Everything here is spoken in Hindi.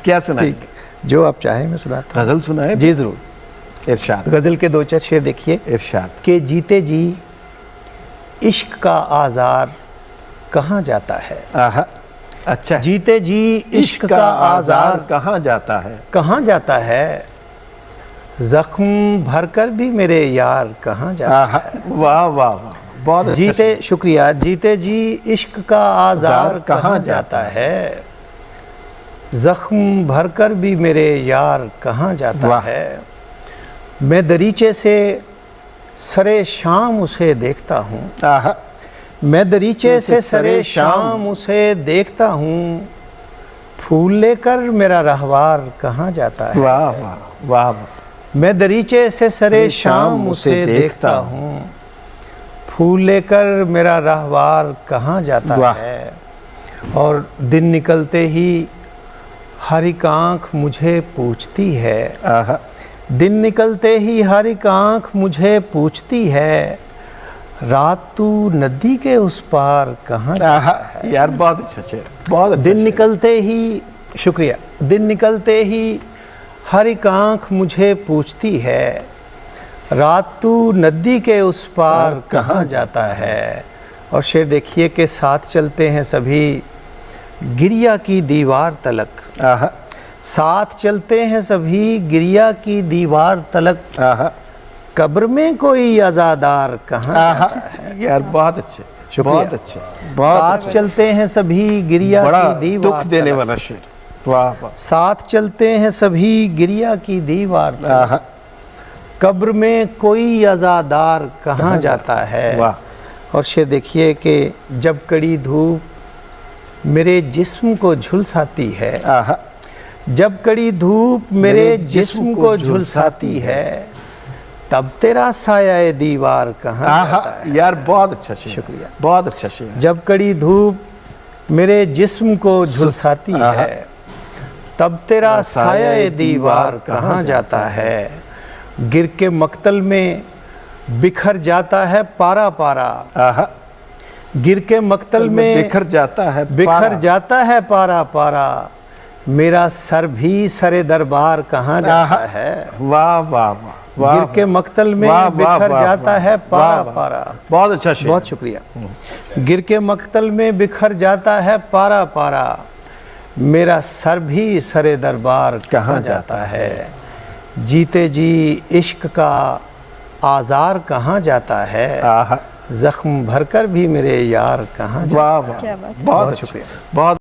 क्या सुनाएं? ठीक, जो आप चाहें मैं सुनाता हूँ। गज़ल सुनाए जी ज़रूर। इरशाद। गज़ल के दो चार शेर देखिए इरशाद। कि जीते जी इश्क का आज़ार कहाँ जाता है। आहा, अच्छा। जीते जी इश्क का आज़ार कहाँ जाता है? कहाँ जाता है, ज़ख्म भरकर भी मेरे यार कहाँ जाता आहा, है। वाह वाह वाह, बहुत अच्छा। जीते, शुक्रिया। जीते जी इश्क का आज़ार कहाँ जाता है, ज़ख्म भरकर भी मेरे यार कहाँ जाता है। मैं दरीचे से सरे शाम उसे देखता हूँ। आहा, मैं दरीचे से सरे शाम उसे देखता हूँ, फूल लेकर मेरा रहवार कहाँ जाता है। वाह वाह वाह वाह। मैं दरीचे से सरे शाम उसे देखता हूँ, फूल लेकर मेरा रहवार कहाँ जाता है। और दिन निकलते ही हर एक आँख मुझे पूछती है। आहा, दिन निकलते ही हर एक आँख मुझे पूछती है, रात तू नदी के उस पार कहाँ जाता है। यार बहुत अच्छा शेर, बहुत अच्छा। दिन निकलते ही, शुक्रिया। दिन निकलते ही हर एक आँख मुझे पूछती है, रात तू नदी के उस पार कहाँ जाता है। और शेर देखिए कि साथ चलते हैं सभी गिरिया की दीवार तलक। आहा, साथ चलते हैं सभी गिरिया की दीवार तलक, आहा, कब्र में कोई अज़ादार कहाँ जाता है। यार बहुत अच्छे, बहुत अच्छे, साथ चलते हैं सभी गिरिया की दीवार दुख देने वाला शेर। वाह वाह। साथ चलते हैं सभी गिरिया की दीवार तलक, कब्र में कोई अज़ादार कहाँ जाता है। वाह। और शेर देखिए कि जब कड़ी धूप मेरे जिस्म को झुलसाती है। आहा, जब कड़ी धूप मेरे जिस्म को झुलसाती है, तब तेरा साया दीवार कहाँ जाता है। यार बहुत अच्छा शेर, शुक्रिया, बहुत अच्छा शेर। जब कड़ी धूप मेरे जिस्म को झुलसाती है, तब तेरा साया दीवार कहाँ जाता है। गिर के मक्तल में बिखर जाता है पारा पारा। आहा, गिर के मक्तल में बिखर जाता है, बिखर जाता है पारा पारा, मेरा सर भी सरे दरबार कहाँ जाता है। वाह वाह वाह। गिर के मक्तल में बिखर जाता है पारा पारा। बहुत अच्छा शेर, बहुत शुक्रिया। गिर के मक्तल में बिखर जाता है पारा पारा, मेरा सर भी सरे दरबार कहाँ जाता है। जीते जी इश्क का आज़ार कहाँ जाता है, आहा, ज़ख्म भरकर भी मेरे यार कहाँ जाता है। वाह वाह, बहुत शुक्रिया, बहुत।